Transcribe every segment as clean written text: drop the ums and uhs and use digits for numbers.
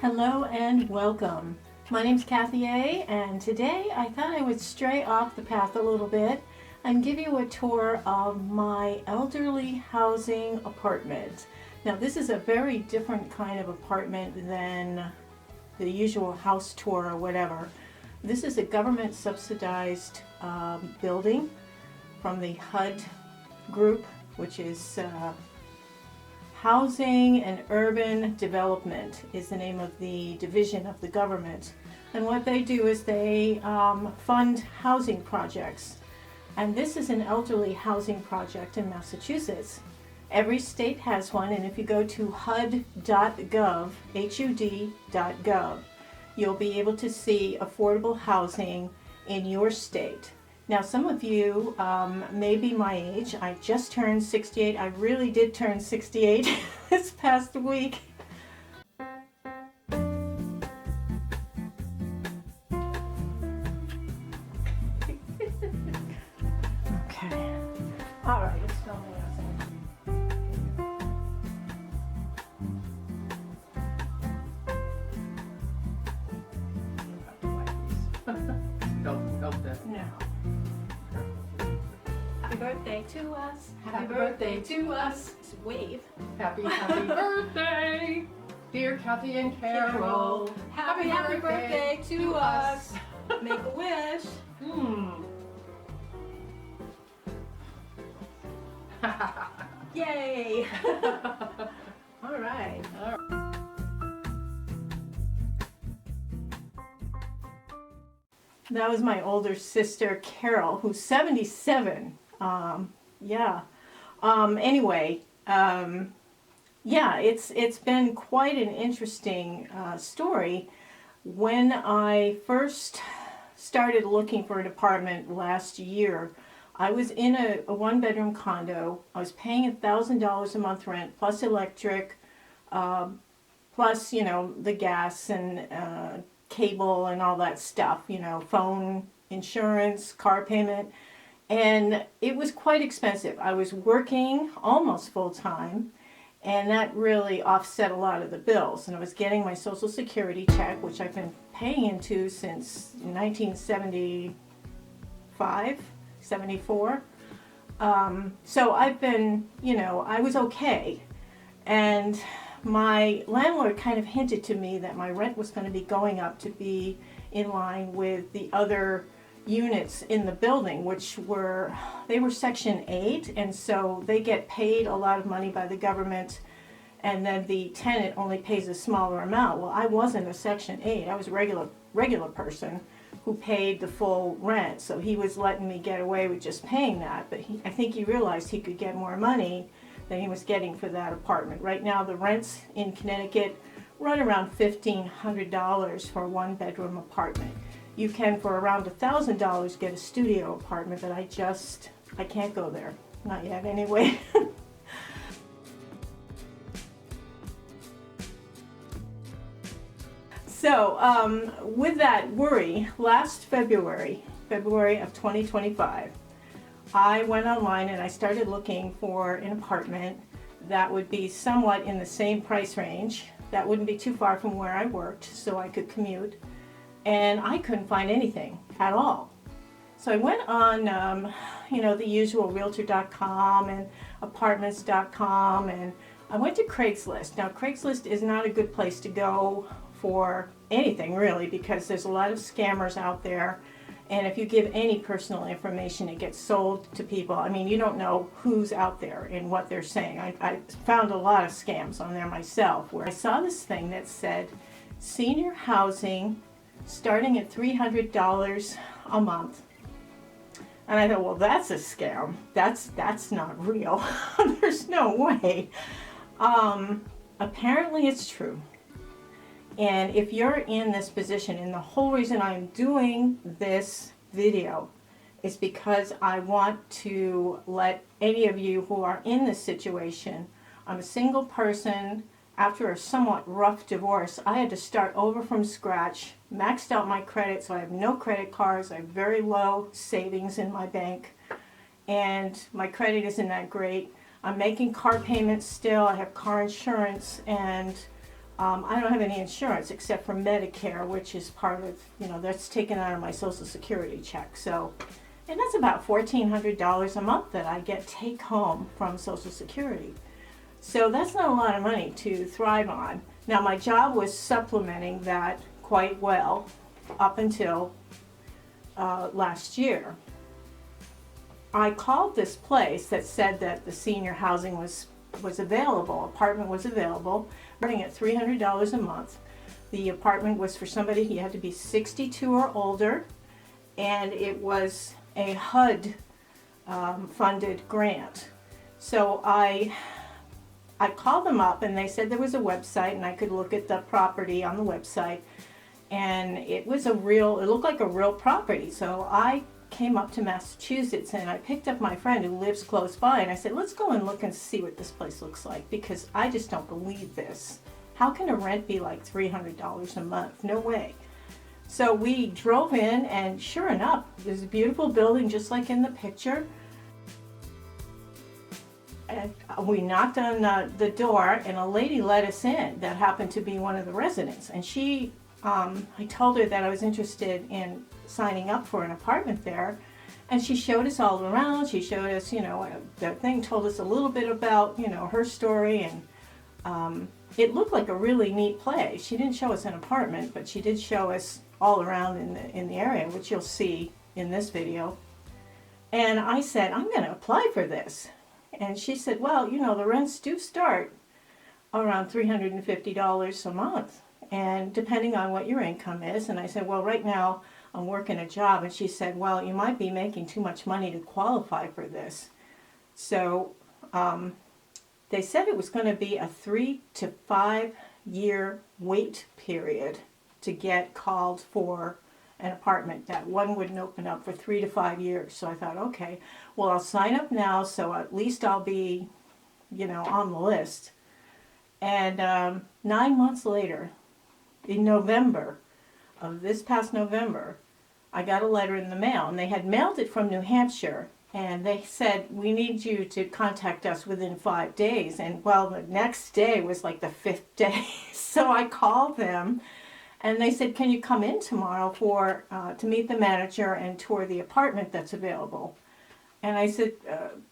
Hello and welcome. My name's Kathy A, and today I thought I would stray off the path a little bit and give you a tour of my elderly housing apartment. Now this is a very different kind of apartment than the usual house tour or whatever. This is a government subsidized building from the HUD group, which is Housing and Urban Development is the name of the division of the government. And what they do is they fund housing projects. And this is an elderly housing project in Massachusetts. Every state has one, and if you go to hud.gov, HUD.gov, you'll be able to see affordable housing in your state. Now, some of you may be my age. I just turned 68. I really did turn 68 this past week. Okay. All right, let's film the Help that. No. Happy birthday to us. Happy birthday to us. Wave. Happy birthday, dear Kathy and Carol. Happy birthday to us. Make a wish. Yay. All right. That was my older sister Carol, who's 77. Anyway, it's been quite an interesting story. When I first started looking for an apartment last year, I was in a one-bedroom condo. I was paying $1,000 a month rent, plus electric, plus, the gas and cable and all that stuff, phone, insurance, car payment. And it was quite expensive. I was working almost full-time, and that really offset a lot of the bills. And I was getting my Social Security check, which I've been paying into since 1975, 74. So I've been, I was okay. And my landlord kind of hinted to me that my rent was going to be going up to be in line with the other units in the building, which were Section 8, and so they get paid a lot of money by the government, and then the tenant only pays a smaller amount. Well, I wasn't a Section 8. I was a regular person who paid the full rent, so he was letting me get away with just paying that, but I think he realized he could get more money than he was getting for that apartment. Right now the rents in Connecticut run around $1,500 for a one-bedroom apartment. You can, for around $1,000, get a studio apartment, but I can't go there. Not yet anyway. So with that worry, last February of 2025, I went online and I started looking for an apartment that would be somewhat in the same price range, that wouldn't be too far from where I worked so I could commute, and I couldn't find anything at all. So I went on the usual realtor.com and apartments.com, and I went to Craigslist. Now Craigslist is not a good place to go for anything really, because there's a lot of scammers out there. And if you give any personal information, it gets sold to people. I mean, you don't know who's out there and what they're saying. I found a lot of scams on there myself, where I saw this thing that said senior housing starting at $300 a month. And I thought, well, that's a scam. That's not real. There's no way. Apparently it's true. And if you're in this position, and the whole reason I'm doing this video is because I want to let any of you who are in this situation, I'm a single person. After a somewhat rough divorce, I had to start over from scratch, maxed out my credit, so I have no credit cards, I have very low savings in my bank, and my credit isn't that great. I'm making car payments still, I have car insurance, and I don't have any insurance except for Medicare, which is part of, that's taken out of my Social Security check. So, and that's about $1,400 a month that I get take home from Social Security. So that's not a lot of money to thrive on. Now my job was supplementing that quite well up until last year. I called this place that said that the senior housing was available, apartment was available, running at $300 a month. The apartment was for somebody, he had to be 62 or older, and it was a HUD funded grant. So I called them up and they said there was a website and I could look at the property on the website, and it looked like a real property. So I came up to Massachusetts and I picked up my friend who lives close by and I said, let's go and look and see what this place looks like, because I just don't believe this. How can a rent be like $300 a month? No way. So we drove in and sure enough, there's a beautiful building just like in the picture. And we knocked on the door and a lady let us in that happened to be one of the residents, and I told her that I was interested in signing up for an apartment there, and she showed us all around. She showed us, the thing, told us a little bit about, her story, and it looked like a really neat place. She didn't show us an apartment, but she did show us all around in the area, which you'll see in this video. And I said, I'm going to apply for this. And she said, well, the rents do start around $350 a month, and depending on what your income is. And I said, well, right now I'm working a job. And she said, well, you might be making too much money to qualify for this. So they said it was going to be a 3 to 5 year wait period to get called for an apartment. That one wouldn't open up for 3 to 5 years. So I thought, okay, well, I'll sign up now, so at least I'll be, on the list. And 9 months later, in November of this past November, I got a letter in the mail, and they had mailed it from New Hampshire, and they said, we need you to contact us within 5 days. And well, the next day was like the 5th day. So I called them, and they said, can you come in tomorrow to meet the manager and tour the apartment that's available? And I said,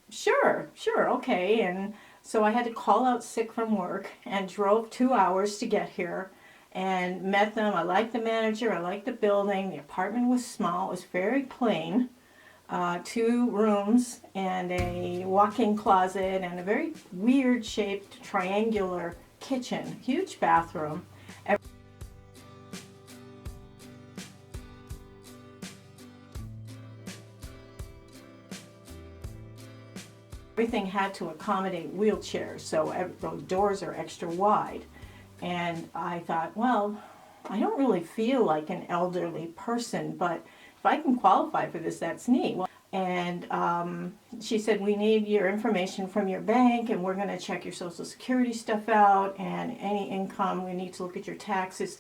sure, okay. And so I had to call out sick from work and drove 2 hours to get here and met them. I liked the manager, I liked the building. The apartment was small, it was very plain. 2 rooms and a walk-in closet and a very weird shaped triangular kitchen, huge bathroom. Everything had to accommodate wheelchairs, so those doors are extra wide. And I thought, well, I don't really feel like an elderly person, but if I can qualify for this, that's neat. And she said, we need your information from your bank, and we're going to check your Social Security stuff out, and any income, we need to look at your taxes.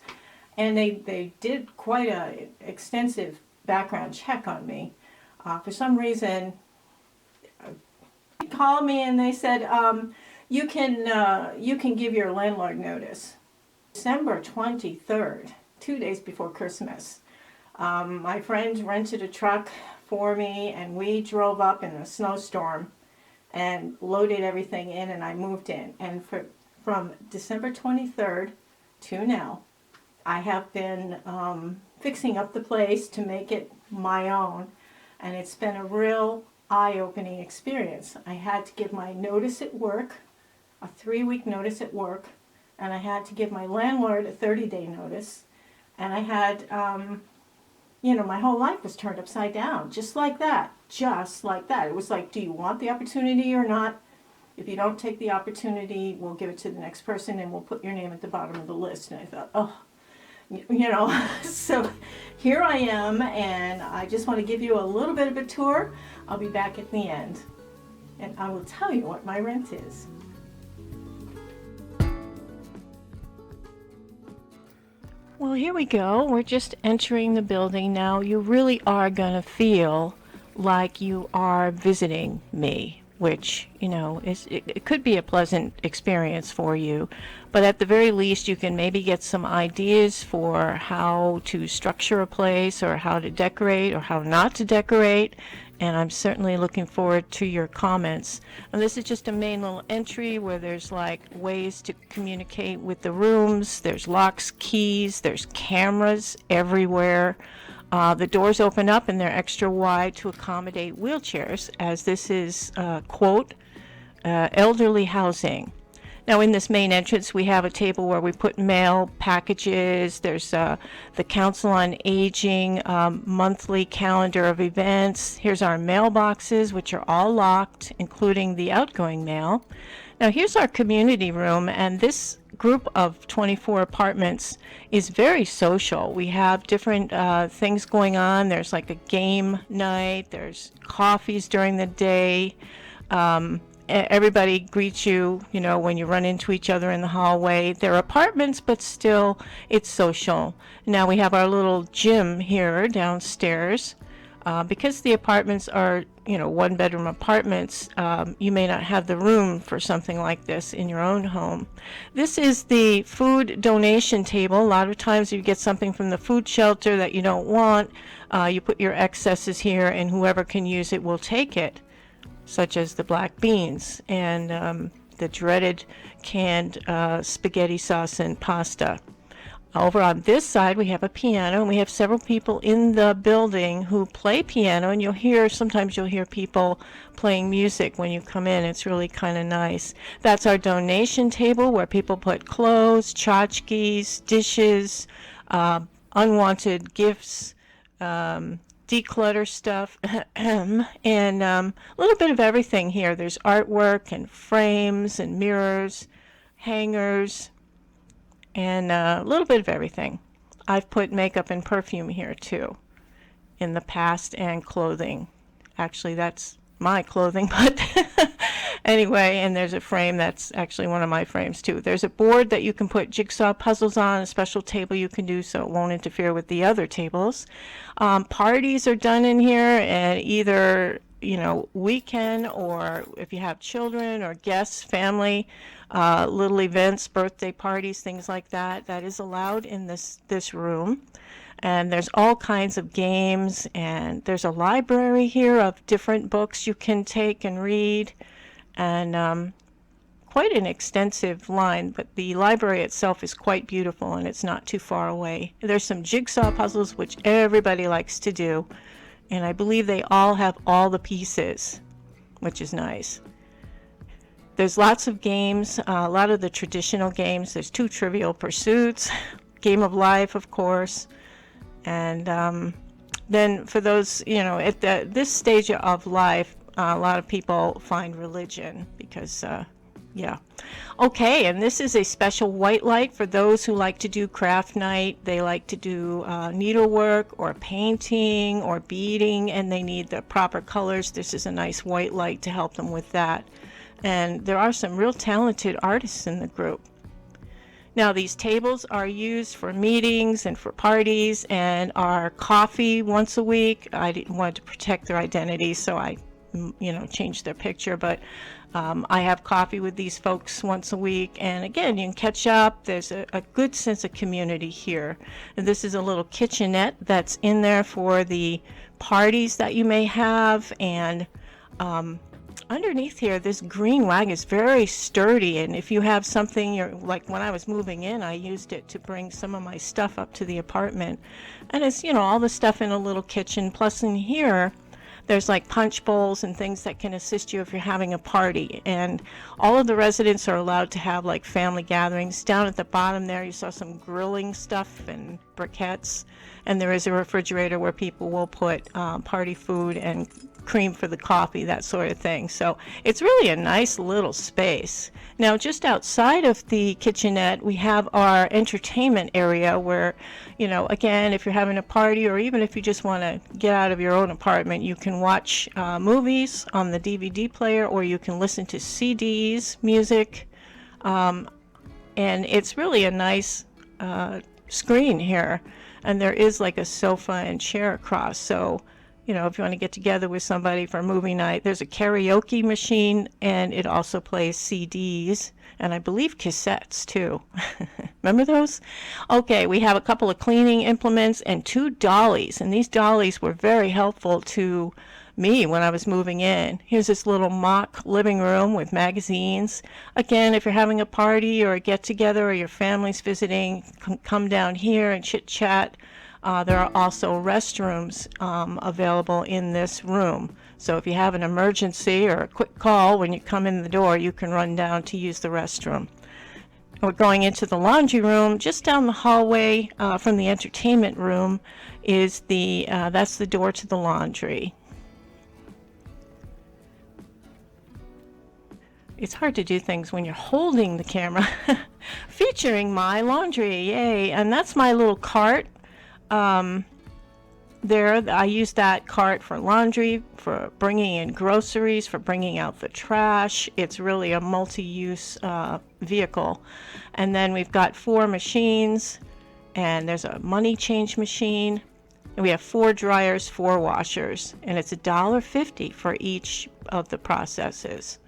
And they did quite an extensive background check on me. For some reason, they called me and they said, you can give your landlord notice. December 23rd, 2 days before Christmas, my friend rented a truck for me, and we drove up in a snowstorm and loaded everything in, and I moved in. And from December 23rd to now, I have been fixing up the place to make it my own, and it's been a real eye-opening experience. I had to give my notice at work, a 3-week notice at work, and I had to give my landlord a 30-day notice, and I had, my whole life was turned upside down, just like that. It was like, do you want the opportunity or not? If you don't take the opportunity, we'll give it to the next person, and we'll put your name at the bottom of the list. And I thought, oh, so here I am, and I just want to give you a little bit of a tour. I'll be back at the end, and I will tell you what my rent is. Well, here we go. We're just entering the building now. You really are going to feel like you are visiting me which, you know, it could be a pleasant experience for you. But at the very least, you can maybe get some ideas for how to structure a place or how to decorate or how not to decorate. And I'm certainly looking forward to your comments. And this is just a main little entry where there's like ways to communicate with the rooms. There's locks, keys, there's cameras everywhere. The doors open up and they're extra wide to accommodate wheelchairs, as this is, quote, elderly housing. Now, in this main entrance, we have a table where we put mail packages. There's the Council on Aging monthly calendar of events. Here's our mailboxes, which are all locked, including the outgoing mail. Now, here's our community room, and this group of 24 apartments is very social. We have different things going on. There's like a game night. There's coffees during the day. Everybody greets you, you know, when you run into each other in the hallway. They're apartments, but still, it's social. Now we have our little gym here downstairs. Because the apartments are, you know, one-bedroom apartments, you may not have the room for something like this in your own home. This is the food donation table. A lot of times you get something from the food shelter that you don't want. You put your excesses here, and whoever can use it will take it, such as the black beans and the dreaded canned spaghetti sauce and pasta. Over on this side, we have a piano, and we have several people in the building who play piano, and sometimes you'll hear people playing music when you come in. It's really kind of nice. That's our donation table where people put clothes, tchotchkes, dishes, unwanted gifts, declutter stuff, and a little bit of everything here. There's artwork and frames and mirrors, hangers, and a little bit of everything. I've put makeup and perfume here too in the past, and clothing. Actually, that's my clothing, but anyway, and there's a frame that's actually one of my frames too. There's a board that you can put jigsaw puzzles on, a special table you can do so it won't interfere with the other tables. Parties are done in here, and either, you know, weekend, or if you have children or guests, family, little events, birthday parties, things like that, that is allowed in this room. And there's all kinds of games, and there's a library here of different books you can take and read, and quite an extensive line, but the library itself is quite beautiful, and it's not too far away. There's some jigsaw puzzles, which everybody likes to do, and I believe they all have all the pieces, which is nice. There's lots of games, a lot of the traditional games. There's 2 Trivial Pursuits, Game of Life, of course, and then for those, you know, at this stage of life, a lot of people find religion because, yeah. Okay, and this is a special white light for those who like to do craft night. They like to do needlework or painting or beading, and they need the proper colors. This is a nice white light to help them with that. And there are some real talented artists in the group. Now, these tables are used for meetings and for parties, and our coffee once a week. I didn't want to protect their identity, so I, you know, changed their picture, but I have coffee with these folks once a week, and again, you can catch up. There's a good sense of community here. And this is a little kitchenette that's in there for the parties that you may have, and underneath here, this green wagon is very sturdy, and if you have something, like when I was moving in, I used it to bring some of my stuff up to the apartment, and it's, you know, all the stuff in a little kitchen. Plus in here, there's like punch bowls and things that can assist you if you're having a party, and all of the residents are allowed to have like family gatherings. Down at the bottom there, you saw some grilling stuff and briquettes, and there is a refrigerator where people will put party food and cream for the coffee, that sort of thing. So it's really a nice little space. Now, just outside of the kitchenette, we have our entertainment area where, you know, again, if you're having a party, or even if you just want to get out of your own apartment, you can watch movies on the DVD player, or you can listen to CDs, music, and it's really a nice screen here. And there is like a sofa and chair across, so you know, if you want to get together with somebody for a movie night. There's a karaoke machine, and it also plays CDs, and I believe cassettes too. Remember those? Okay, we have a couple of cleaning implements and 2 dollies, and these dollies were very helpful to me when I was moving in. Here's this little mock living room with magazines. Again, if you're having a party or a get-together or your family's visiting, come down here and chit-chat. There are also restrooms available in this room. So if you have an emergency or a quick call when you come in the door, you can run down to use the restroom. We're going into the laundry room. Just down the hallway from the entertainment room is that's the door to the laundry. It's hard to do things when you're holding the camera. Featuring my laundry, yay! And that's my little cart. There, I use that cart for laundry, for bringing in groceries, for bringing out the trash. It's really a multi-use vehicle. And then we've got 4 machines, and there's a money change machine. And we have 4 dryers, 4 washers, and it's $1.50 for each of the processes.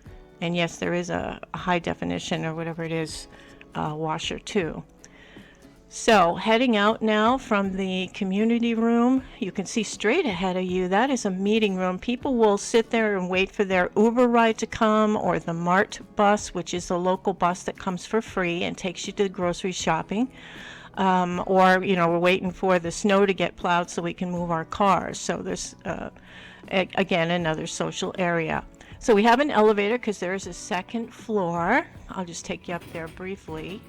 And yes, there is a high definition or whatever it is washer too. So heading out now from the community room, you can see straight ahead of you, that is a meeting room. People will sit there and wait for their Uber ride to come, or the Mart bus, which is a local bus that comes for free and takes you to the grocery shopping. Or, you know, we're waiting for the snow to get plowed so we can move our cars. So there's, again, another social area. So we have an elevator because there is a 2nd floor. I'll just take you up there briefly.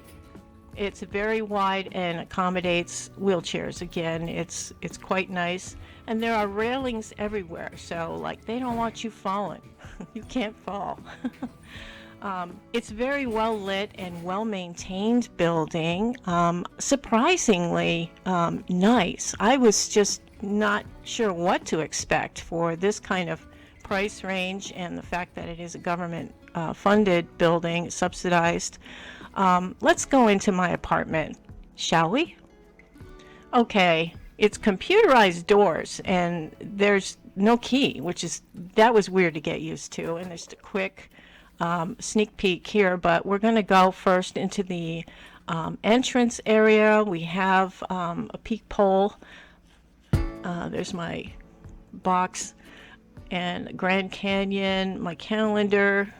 It's very wide and accommodates wheelchairs. Again, it's quite nice. And there are railings everywhere, so like they don't want you falling. You can't fall. It's very well lit and well maintained building. Surprisingly nice. I was just not sure what to expect for this kind of price range, and the fact that it is a government funded building, subsidized. Let's go into my apartment, shall we? Okay, it's computerized doors, and there's no key, that was weird to get used to. And there's a quick sneak peek here, but we're going to go first into the entrance area. We have a peephole. There's my box and Grand Canyon, my calendar,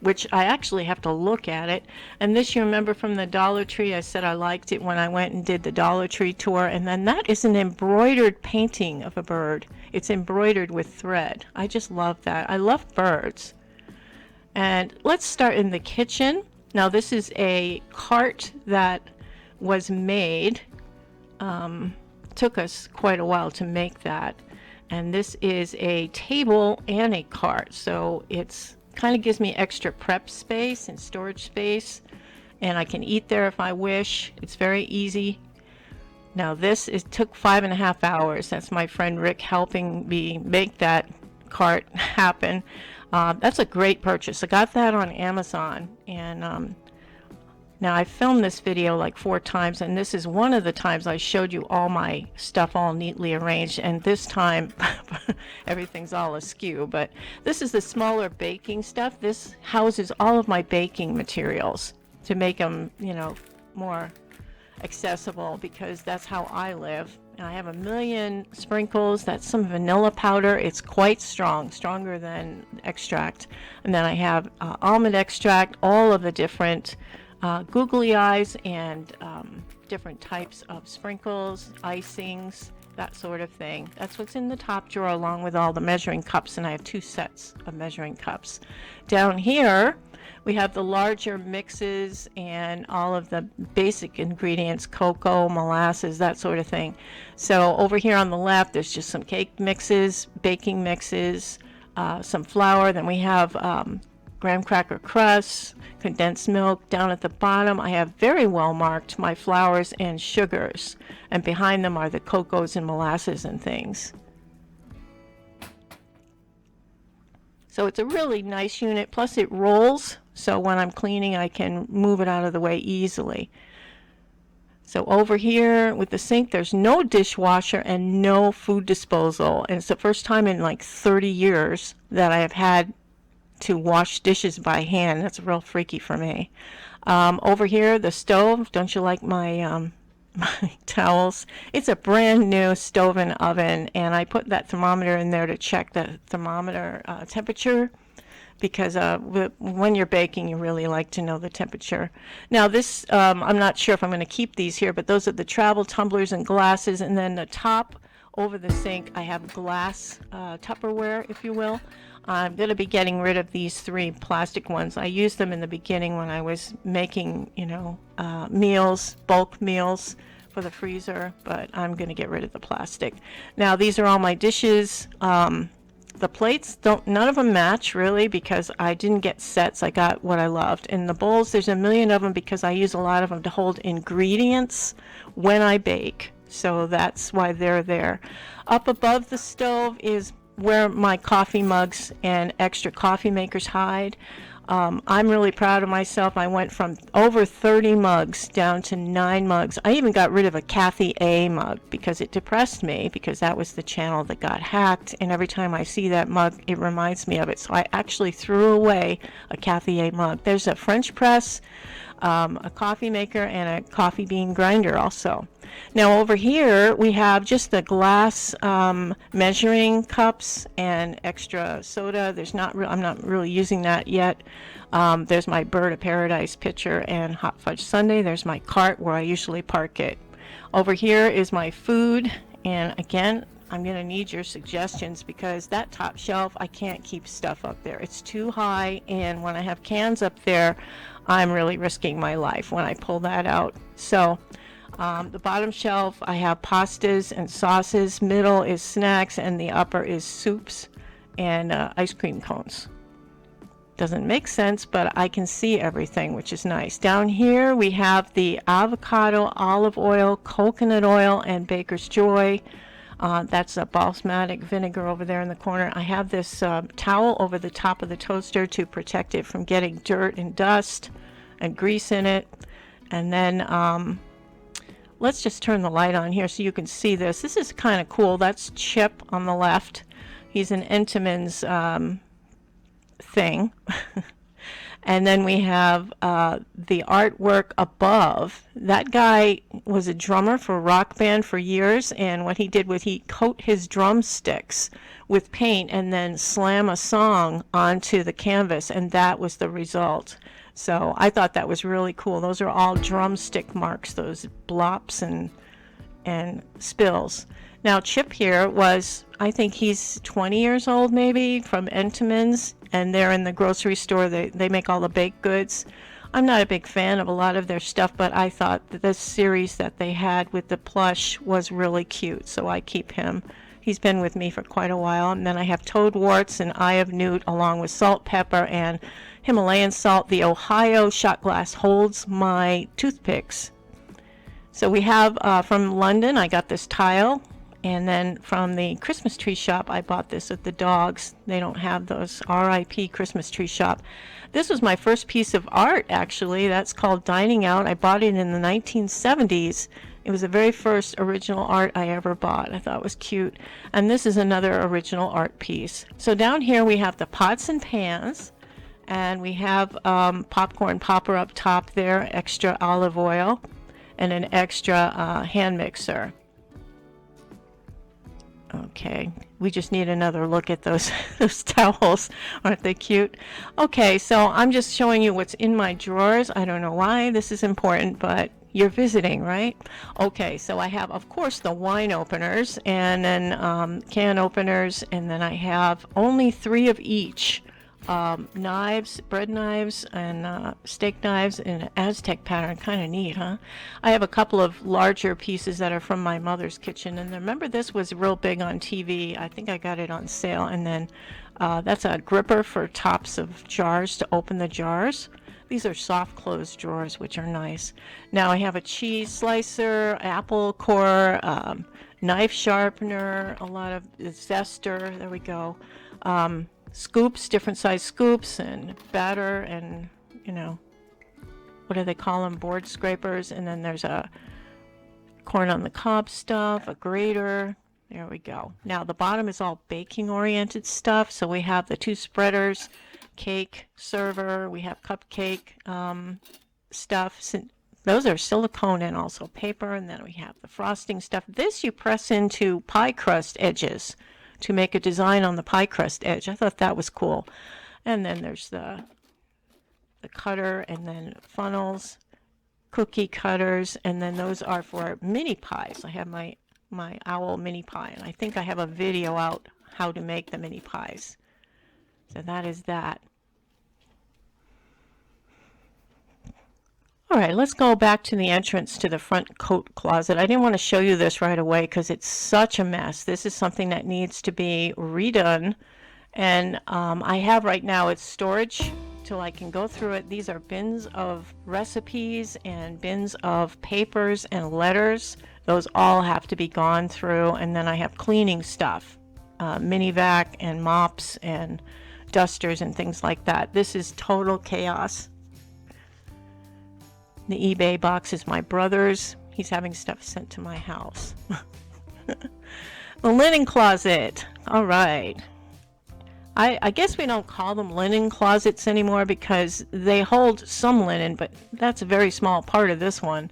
which I actually have to look at it. And this, you remember from the Dollar Tree, I said I liked it when I went and did the Dollar Tree tour. And then that is an embroidered painting of a bird. It's embroidered with thread. I just love that. I love birds. And let's start in the kitchen. Now this is a cart that was made. Took us quite a while to make that. And this is a table and a cart, so it's kind of gives me extra prep space and storage space, and I can eat there if I wish. It's very easy. Now this took 5.5 hours. That's my friend Rick helping me make that cart happen. That's a great purchase. I got that on Amazon, and now I filmed this video like 4 times, and this is one of the times I showed you all my stuff all neatly arranged, and this time everything's all askew. But this is the smaller baking stuff. This houses all of my baking materials to make them, you know, more accessible, because that's how I live. And I have 1 million sprinkles. That's some vanilla powder. It's quite strong, stronger than extract. And then I have almond extract, all of the different googly eyes and different types of sprinkles, icings, that sort of thing. That's what's in the top drawer, along with all the measuring cups, and I have 2 sets of measuring cups. Down here we have the larger mixes and all of the basic ingredients, cocoa, molasses, that sort of thing. So over here on the left there's just some cake mixes, baking mixes, some flour. Then we have graham cracker crusts, condensed milk. Down at the bottom I have very well marked my flours and sugars, and behind them are the cocos and molasses and things. So it's a really nice unit, plus it rolls, so when I'm cleaning I can move it out of the way easily. So over here with the sink, there's no dishwasher and no food disposal. And it's the first time in like 30 years that I have had to wash dishes by hand. That's real freaky for me. Over here, the stove. Don't you like my my towels? It's a brand new stove and oven, and I put that thermometer in there to check the thermometer temperature, because when you're baking, you really like to know the temperature. Now this, I'm not sure if I'm going to keep these here, but those are the travel tumblers and glasses, and then the top over the sink, I have glass Tupperware, if you will. I'm going to be getting rid of these 3 plastic ones. I used them in the beginning when I was making, meals, bulk meals for the freezer, but I'm going to get rid of the plastic. Now these are all my dishes. The plates, none of them match really, because I didn't get sets. I got what I loved. And the bowls, there's a million of them because I use a lot of them to hold ingredients when I bake. So that's why they're there. Up above the stove is where my coffee mugs and extra coffee makers hide. I'm really proud of myself. I went from over 30 mugs down to 9 mugs. I even got rid of a Kathy A mug because it depressed me, because that was the channel that got hacked, and every time I see that mug it reminds me of it. So I actually threw away a Kathy A mug. There's a French press, a coffee maker, and a coffee bean grinder also. Now over here we have just the glass measuring cups and extra soda. I'm not really using that yet. There's my Bird of Paradise pitcher and hot fudge sundae. There's my cart where I usually park it. Over here is my food, and again, I'm going to need your suggestions, because that top shelf, I can't keep stuff up there. It's too high, and when I have cans up there, I'm really risking my life when I pull that out. So the bottom shelf, I have pastas and sauces. Middle is snacks, and the upper is soups and ice cream cones. Doesn't make sense, but I can see everything, which is nice. Down here we have the avocado, olive oil, coconut oil, and Baker's Joy. That's a balsamic vinegar over there in the corner. I have this towel over the top of the toaster to protect it from getting dirt and dust and grease in it. And then let's just turn the light on here so you can see this. This is kind of cool. That's Chip on the left. He's an Entenmann's thing. And then we have the artwork above. That guy was a drummer for a rock band for years, and what he did was he coat his drumsticks with paint and then slam a song onto the canvas, and that was the result. So I thought that was really cool. Those are all drumstick marks, those blops and spills. Now Chip here was, I think he's 20 years old maybe, from Entenmann's, and they're in the grocery store. They make all the baked goods. I'm not a big fan of a lot of their stuff, but I thought that this series that they had with the plush was really cute, so I keep him. He's been with me for quite a while. And then I have Toadwarts and Eye of Newt, along with salt, pepper, and Himalayan salt. The Ohio shot glass holds my toothpicks. So we have from London, I got this tile. And then from the Christmas tree shop, I bought this with the dogs. They don't have those. R.I.P. Christmas tree shop. This was my first piece of art, actually. That's called Dining Out. I bought it in the 1970s. It was the very first original art I ever bought. I thought it was cute. And this is another original art piece. So down here we have the pots and pans. And we have popcorn popper up top there, extra olive oil, and an extra hand mixer. Okay, we just need another look at those towels. Aren't they cute? Okay, so I'm just showing you what's in my drawers. I don't know why this is important, but you're visiting, right? Okay, so I have, of course, the wine openers, and then can openers, and then I have only 3 of each. Knives, bread knives, and steak knives in an Aztec pattern. Kind of neat, huh? I have a couple of larger pieces that are from my mother's kitchen, and remember this was real big on TV. I think I got it on sale. And then that's a gripper for tops of jars to open the jars. These are soft closed drawers, which are nice. Now I have a cheese slicer, apple core, knife sharpener, a lot of zester. There we go. Scoops, different size scoops, and batter, and what do they call them, board scrapers. And then there's a corn on the cob stuff, a grater. There we go. Now the bottom is all baking oriented stuff. So we have the 2 spreaders, cake server, we have cupcake stuff. Those are silicone and also paper. And then we have the frosting stuff. This you press into pie crust edges to make a design on the pie crust edge. I thought that was cool. And then there's the cutter, and then funnels, cookie cutters, and then those are for mini pies. I have my owl mini pie, and I think I have a video out how to make the mini pies. So that is that. All right, let's go back to the entrance to the front coat closet. I didn't want to show you this right away because it's such a mess. This is something that needs to be redone, and I have right now, it's storage till I can go through it. These are bins of recipes and bins of papers and letters. Those all have to be gone through. And then I have cleaning stuff, mini vac and mops and dusters and things like that. This is total chaos. The eBay box is my brother's. He's having stuff sent to my house. The linen closet. All right. I guess we don't call them linen closets anymore because they hold some linen, but that's a very small part of this one.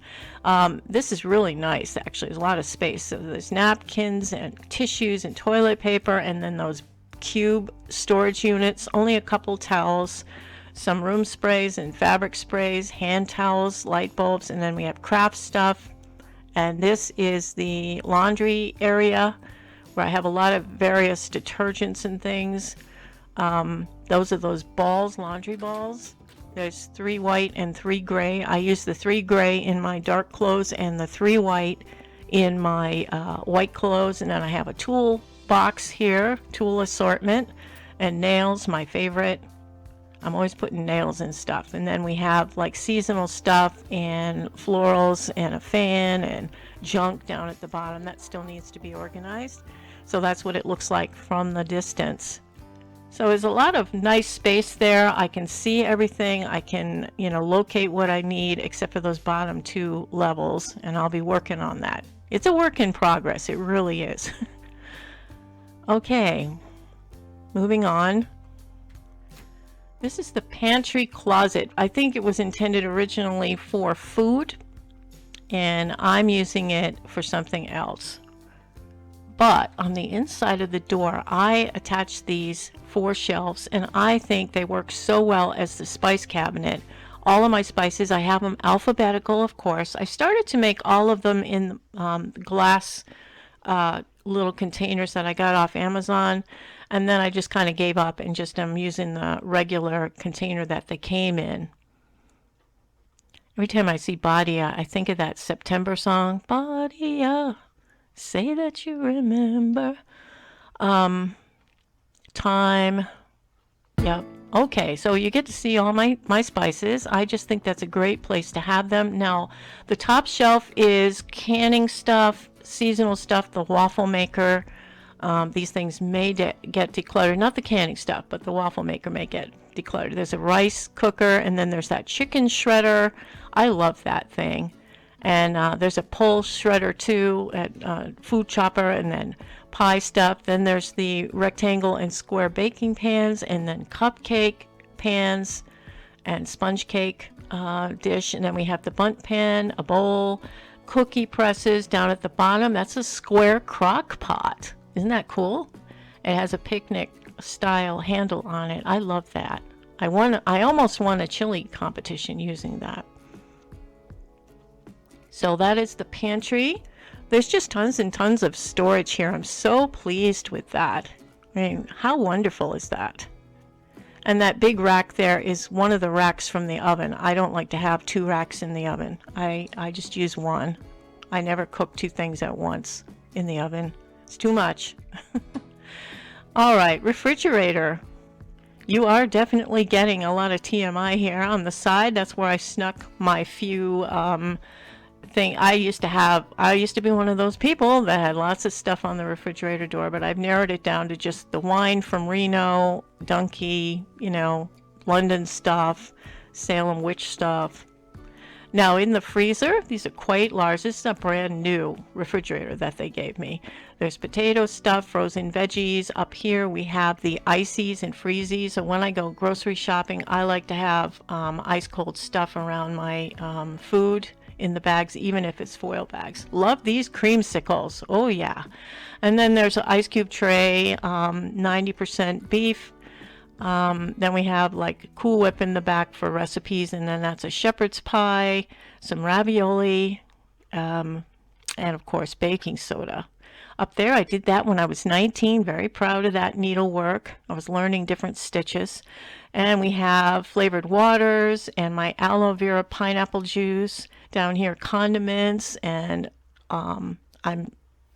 This is really nice, actually. There's a lot of space. So there's napkins and tissues and toilet paper, and then those cube storage units, only a couple towels, some room sprays and fabric sprays, hand towels, light bulbs, and then we have craft stuff. And this is the laundry area where I have a lot of various detergents and things. Those are those balls, laundry balls. There's 3 white and 3 gray. I use the 3 gray in my dark clothes and the 3 white in my white clothes. And then I have a tool box here, tool assortment, and nails, my favorite. I'm always putting nails in stuff. And then we have like seasonal stuff and florals and a fan and junk down at the bottom. That still needs to be organized. So that's what it looks like from the distance. So there's a lot of nice space there. I can see everything. I can, locate what I need except for those bottom 2 levels, and I'll be working on that. It's a work in progress. It really is. Okay, moving on. This is the pantry closet. I think it was intended originally for food, and I'm using it for something else. But on the inside of the door, I attached these 4 shelves, and I think they work so well as the spice cabinet. All of my spices, I have them alphabetical, of course. I started to make all of them in glass little containers that I got off Amazon, and then I just kind of gave up and just am using the regular container that they came in. Every time I see Badia, I think of that September song, Badia. Say that you remember. Thyme. Yep. Okay, so you get to see all my spices. I just think that's a great place to have them. Now, the top shelf is canning stuff, seasonal stuff, the waffle maker. These things may get decluttered. Not the canning stuff, but the waffle maker may get decluttered. There's a rice cooker, and then there's that chicken shredder. I love that thing. And there's a pole shredder too, at food chopper, and then pie stuff. Then there's the rectangle and square baking pans, and then cupcake pans and sponge cake dish. And then we have the bundt pan, a bowl, cookie presses down at the bottom. That's a square crock pot. Isn't that cool? It has a picnic style handle on it. I love that. I almost won a chili competition using that. So that is the pantry. There's just tons and tons of storage here. I'm so pleased with that. I mean, how wonderful is that? And that big rack there is one of the racks from the oven. I don't like to have 2 racks in the oven. I just use one. I never cook 2 things at once in the oven. It's too much. All right, refrigerator. You are definitely getting a lot of TMI here on the side. That's where I snuck my few thing. I used to be one of those people that had lots of stuff on the refrigerator door, but I've narrowed it down to just the wine from Reno, Donkey, London stuff, Salem witch stuff. Now in the freezer, these are quite large. This is a brand new refrigerator that they gave me. There's potato stuff, frozen veggies. Up here we have the ices and freezies. So when I go grocery shopping, I like to have ice cold stuff around my food in the bags, even if it's foil bags. Love these creamsicles. Oh yeah. And then there's an ice cube tray, 90% beef. Then we have like Cool Whip in the back for recipes, and then that's a shepherd's pie, some ravioli, and of course baking soda. Up there, I did that when I was 19, very proud of that needlework. I was learning different stitches. And we have flavored waters and my aloe vera pineapple juice. Down here, condiments, and I'm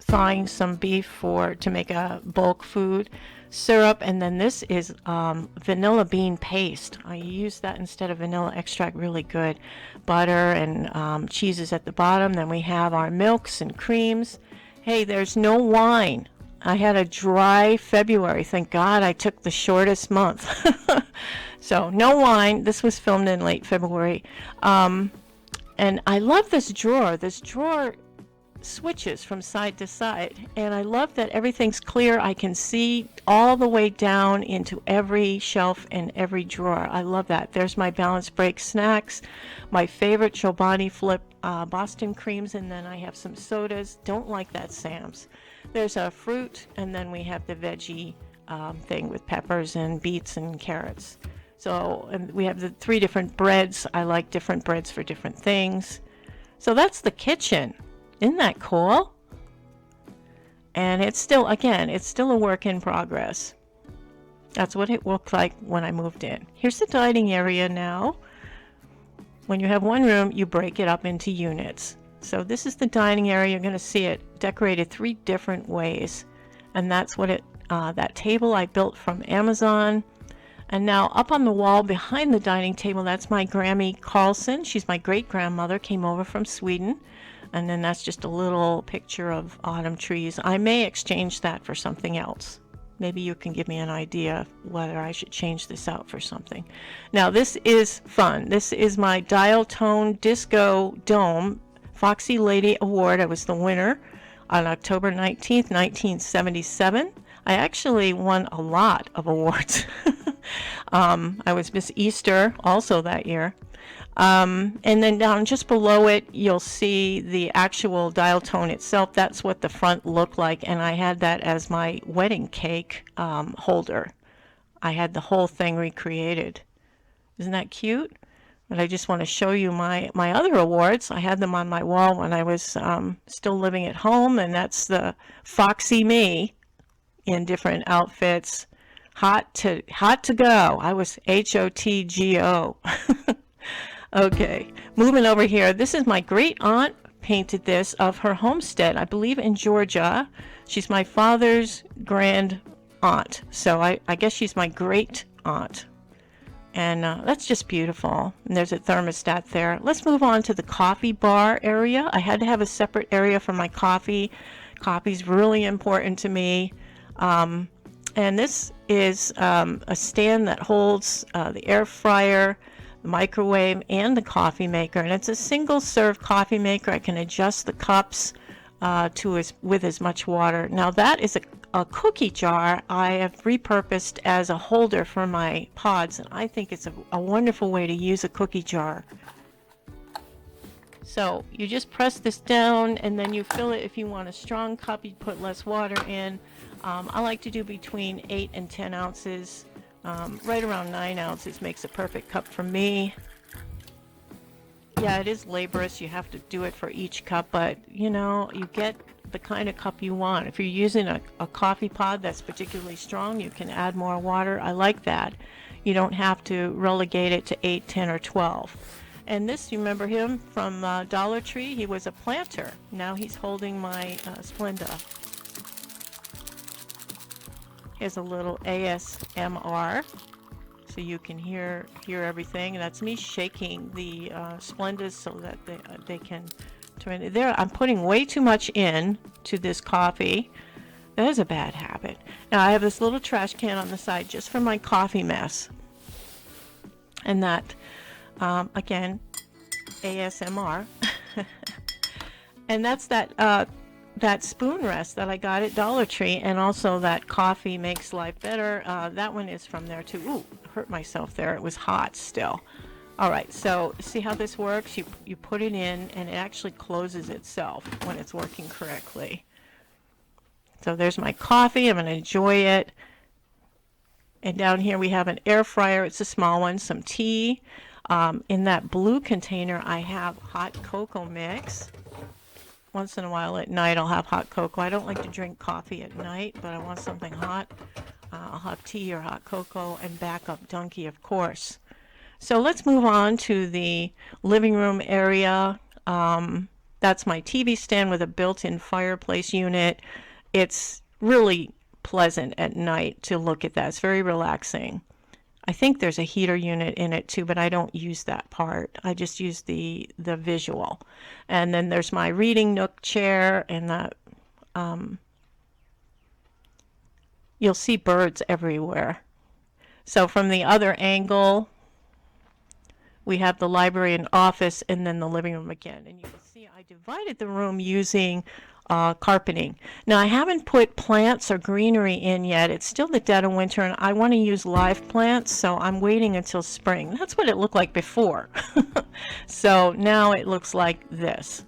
thawing some beef to make a bulk food. Syrup, and then this is vanilla bean paste. I use that instead of vanilla extract, really good. Butter and cheeses at the bottom. Then we have our milks and creams. Hey, there's no wine. I had a dry February. Thank God I took the shortest month. So no wine. This was filmed in late February. And I love this drawer. This drawer switches from side to side, and I love that everything's clear. I can see all the way down into every shelf and every drawer. I love that. There's my Balance Break snacks, my favorite Chobani Flip Boston creams, and then I have some sodas. Don't like that Sam's. There's a fruit, and then we have the veggie thing with peppers and beets and carrots. So, and we have the 3 different breads. I like different breads for different things. So that's the kitchen. Isn't that cool? And it's still, again, it's still a work in progress. That's what it looked like when I moved in. Here's the dining area now. When you have one room, you break it up into units. So this is the dining area. You're going to see it decorated 3 different ways. And that's what that table I built from Amazon. And now up on the wall behind the dining table, that's my Grammy Carlson. She's my great-grandmother, came over from Sweden. And then that's just a little picture of autumn trees. I may exchange that for something else. Maybe you can give me an idea whether I should change this out for something. Now this is fun. This is my Dial Tone Disco Dome Foxy Lady Award. I was the winner on October 19th, 1977. I actually won a lot of awards. I was Miss Easter also that year. And then down just below it, you'll see the actual dial tone itself. That's what the front looked like, and I had that as my wedding cake holder. I had the whole thing recreated. Isn't that cute? But I just want to show you my other awards. I had them on my wall when I was still living at home, and that's the Foxy Me in different outfits. Hot to go. I was HOTGO. Okay, moving over here. This is my great aunt painted this of her homestead, I believe in Georgia. She's my father's grand aunt, so I guess she's my great aunt. And that's just beautiful. And there's a thermostat there. Let's move on to the coffee bar area. I had to have a separate area for my coffee. Coffee's really important to me. And this is a stand that holds the air fryer, microwave, and the coffee maker, and it's a single serve coffee maker. I can adjust the cups with as much water. Now that is a cookie jar I have repurposed as a holder for my pods, and I think it's a wonderful way to use a cookie jar. So you just press this down and then you fill it. If you want a strong cup, you put less water in. I like to do between 8 and 10 ounces. Right around 9 ounces makes a perfect cup for me. Yeah, it is laborious. You have to do it for each cup, but you know, you get the kind of cup you want. If you're using a coffee pod that's particularly strong, you can add more water. I like that. You don't have to relegate it to 8, 10, or 12. And this, you remember him from Dollar Tree? He was a planter. Now he's holding my Splenda. Here's a little ASMR, so you can hear everything. And that's me shaking the Splendas so that they can turn it. There, I'm putting way too much in to this coffee. That is a bad habit. Now I have this little trash can on the side just for my coffee mess. And that, again, ASMR. And that's that spoon rest that I got at Dollar Tree, and also that coffee makes life better. That one is from there too. Ooh, hurt myself there. It was hot still. All right, so see how this works? You put it in, and it actually closes itself when it's working correctly. So there's my coffee. I'm going to enjoy it. And down here we have an air fryer. It's a small one. Some tea. In that blue container, I have hot cocoa mix. Once in a while at night I'll have hot cocoa. I don't like to drink coffee at night, but I want something hot. I'll have tea or hot cocoa, and backup donkey, of course. So let's move on to the living room area. That's my TV stand with a built-in fireplace unit. It's really pleasant at night to look at that. It's very relaxing. I think there's a heater unit in it too, but I don't use that part. I just use the visual. And then there's my reading nook chair, and that you'll see birds everywhere. So from the other angle, we have the library and office, and then the living room again. And you can see I divided the room using carpeting. Now I haven't put plants or greenery in yet. It's still the dead of winter, and I want to use live plants, so I'm waiting until spring. That's what it looked like before. So now it looks like this.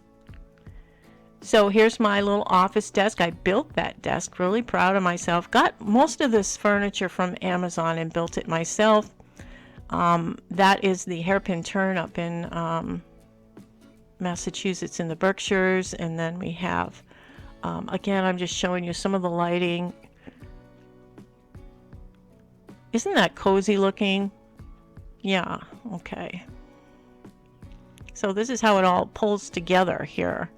So here's my little office desk. I built that desk, really proud of myself. Got most of this furniture from Amazon and built it myself. That is the hairpin turn up in Massachusetts in the Berkshires, and then we have again, I'm just showing you some of the lighting. Isn't that cozy looking? Yeah, okay. So this is how it all pulls together here.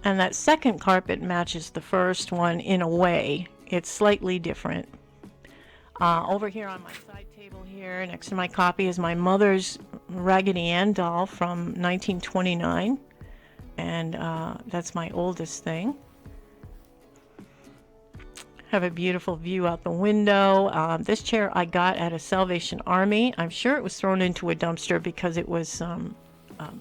And that second carpet matches the first one in a way. It's slightly different. Over here on my side table here, next to my copy, is my mother's Raggedy Ann doll from 1929. And that's my oldest thing. Have a beautiful view out the window. This chair I got at a Salvation Army. I'm sure it was thrown into a dumpster because it was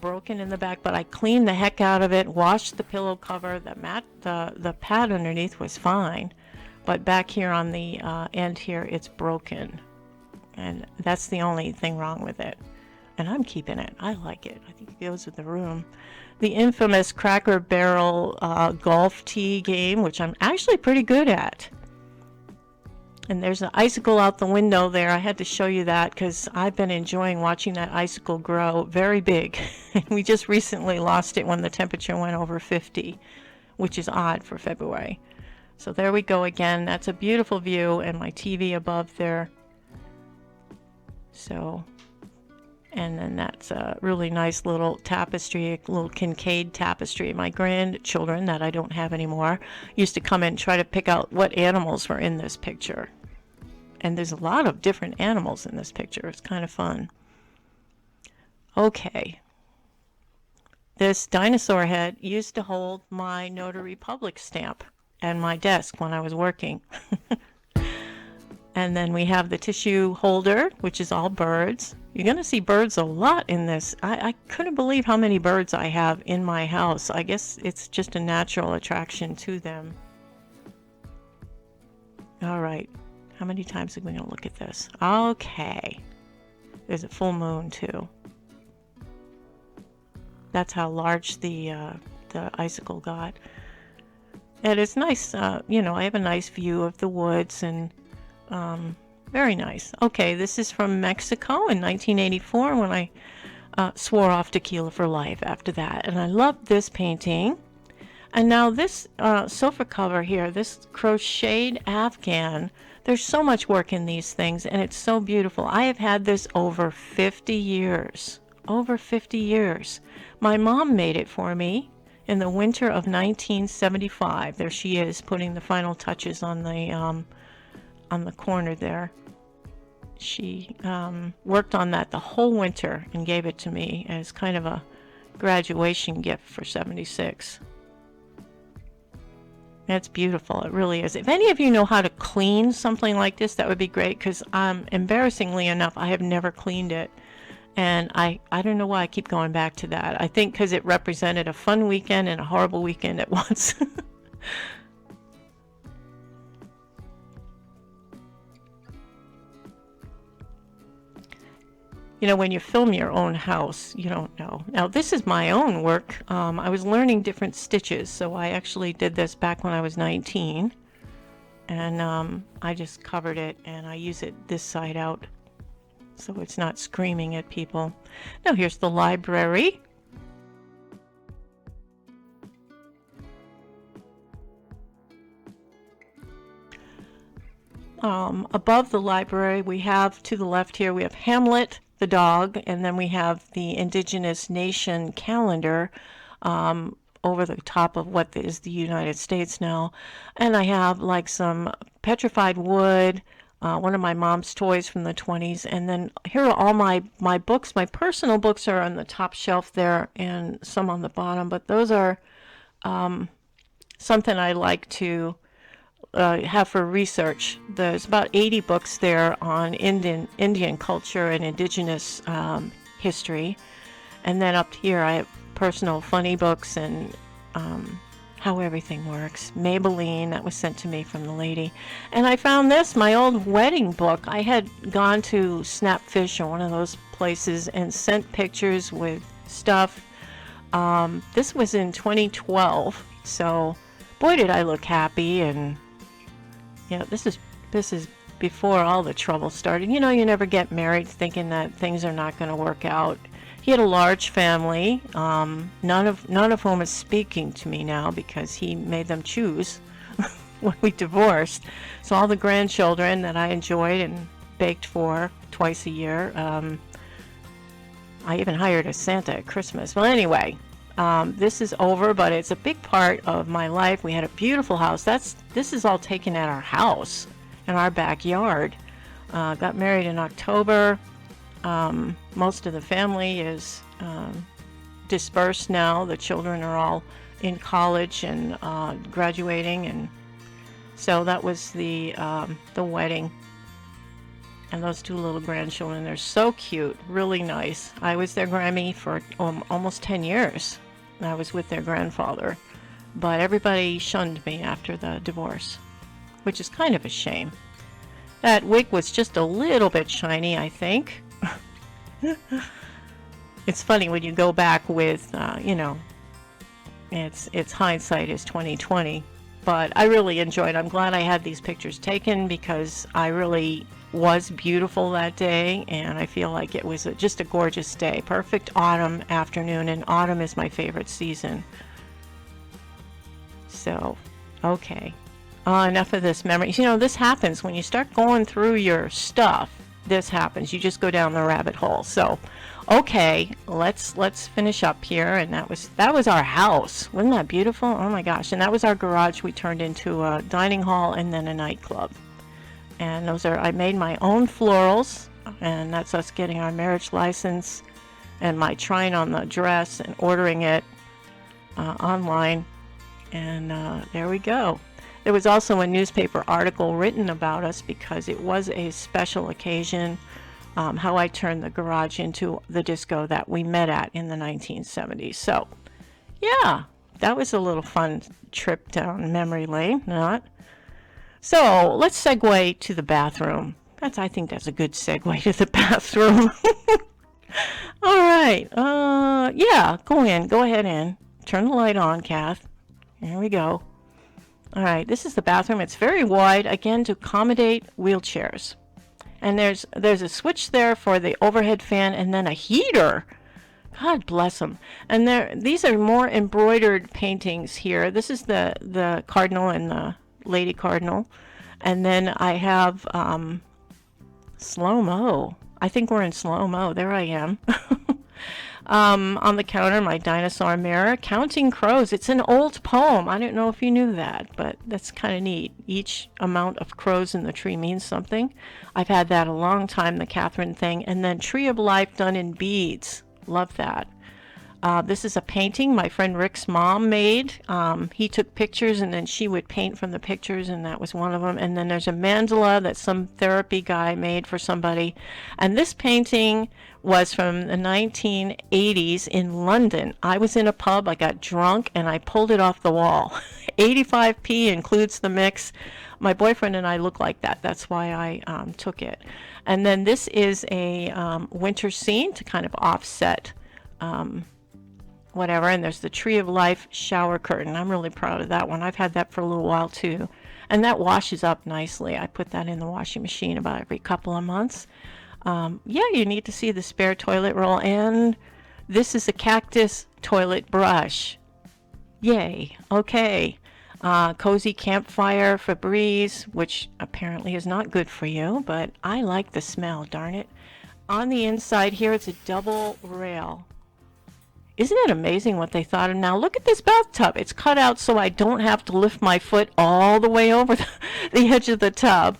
broken in the back, but I cleaned the heck out of it, washed the pillow cover, the pad underneath was fine, but back here on the end here, it's broken, and that's the only thing wrong with it. And I'm keeping it. I like it. I think it goes with the room. The infamous Cracker Barrel golf tee game, which I'm actually pretty good at. And there's an icicle out the window there. I had to show you that because I've been enjoying watching that icicle grow very big. We just recently lost it when the temperature went over 50, which is odd for February. So there we go again. That's a beautiful view, and my TV above there. So, and then that's a really nice little tapestry, a little Kincaid tapestry. My grandchildren, that I don't have anymore, used to come in and try to pick out what animals were in this picture. And there's a lot of different animals in this picture. It's kind of fun. Okay. This dinosaur head used to hold my Notary Public stamp and my desk when I was working. And then we have the tissue holder, which is all birds. You're going to see birds a lot in this. I couldn't believe how many birds I have in my house. I guess it's just a natural attraction to them. All right. How many times are we going to look at this? Okay. There's a full moon, too. That's how large the icicle got. And it's nice, you know, I have a nice view of the woods, and very nice. Okay, this is from Mexico in 1984 when I swore off tequila for life after that. And I love this painting. And now this sofa cover here, this crocheted Afghan, there's so much work in these things, and it's so beautiful. I have had this over 50 years. Over 50 years. My mom made it for me in the winter of 1975. There she is, putting the final touches on the corner there. She worked on that the whole winter and gave it to me as kind of a graduation gift for 76. That's beautiful. It really is. If any of you know how to clean something like this, that would be great, because embarrassingly enough, I have never cleaned it. And I don't know why I keep going back to that. I think because it represented a fun weekend and a horrible weekend at once. You know, when you film your own house, you don't know. Now, this is my own work. I was learning different stitches, so I actually did this back when I was 19. And I just covered it, and I use it this side out, so it's not screaming at people. Now, here's the library. Above the library, we have, to the left here, we have Hamlet, the dog, and then we have the Indigenous Nation calendar over the top of what is the United States now. And I have like some petrified wood, one of my mom's toys from the 20s, and then here are all my books. My personal books are on the top shelf there and some on the bottom, but those are something I like to have for research. There's about 80 books there on Indian culture and indigenous history. And then up here I have personal funny books and how everything works. Maybelline, that was sent to me from the lady. And I found this, my old wedding book. I had gone to Snapfish or one of those places and sent pictures with stuff. This was in 2012, so boy did I look happy. And yeah, this is before all the trouble started. You know, you never get married thinking that things are not going to work out. He had a large family, none of whom is speaking to me now because he made them choose when we divorced. So all the grandchildren that I enjoyed and baked for twice a year. I even hired a Santa at Christmas. Well, anyway, this is over, but it's a big part of my life. We had a beautiful house. This is all taken at our house in our backyard. Got married in October. Most of the family is dispersed now. The children are all in college and graduating, and so that was the wedding. And those two little grandchildren, they're so cute, really nice. I was their Grammy for almost 10 years. I was with their grandfather, but everybody shunned me after the divorce, which is kind of a shame. That wig was just a little bit shiny, I think. It's funny when you go back with, you know, it's hindsight is 2020, but I really enjoyed. I'm glad I had these pictures taken because I really was beautiful that day, and I feel like it was just a gorgeous day. Perfect autumn afternoon, and autumn is my favorite season. So, okay. Enough of this memory. You know, this happens when you start going through your stuff. This happens. You just go down the rabbit hole. So, okay, let's finish up here. And that was our house. Wasn't that beautiful? Oh my gosh! And that was our garage. We turned into a dining hall and then a nightclub. And I made my own florals, and that's us getting our marriage license, and my trying on the dress and ordering it online. And there we go. There was also a newspaper article written about us because it was a special occasion, how I turned the garage into the disco that we met at in the 1970s. So, yeah, that was a little fun trip down memory lane, not? So, let's segue to the bathroom. I think that's a good segue to the bathroom. All right. Yeah, go ahead in. Turn the light on, Kath. There we go. All right, this is the bathroom. It's very wide, again, to accommodate wheelchairs. And there's a switch there for the overhead fan and then a heater. God bless them. And these are more embroidered paintings here. This is the cardinal and the lady cardinal. And then I have slow-mo. I think we're in slow-mo. There I am. On the counter, my dinosaur mirror, Counting Crows. It's an old poem. I don't know if you knew that, but that's kind of neat. Each amount of crows in the tree means something. I've had that a long time, the Catherine thing. And then Tree of Life done in beads. Love that. This is a painting my friend Rick's mom made. He took pictures and then she would paint from the pictures, and that was one of them. And then there's a mandala that some therapy guy made for somebody. And this painting was from the 1980s in London. I was in a pub, I got drunk, and I pulled it off the wall. 85p includes the mix. My boyfriend and I look like that. That's why I took it. And then this is a winter scene to kind of offset whatever. And there's the Tree of Life shower curtain. I'm really proud of that one. I've had that for a little while too. And that washes up nicely. I put that in the washing machine about every couple of months. Yeah, you need to see the spare toilet roll. And this is a cactus toilet brush. Yay. Okay. Cozy campfire Febreze, which apparently is not good for you, but I like the smell, darn it. On the inside here, it's a double rail. Isn't it amazing what they thought of? Now look at this bathtub. It's cut out so I don't have to lift my foot all the way over the edge of the tub.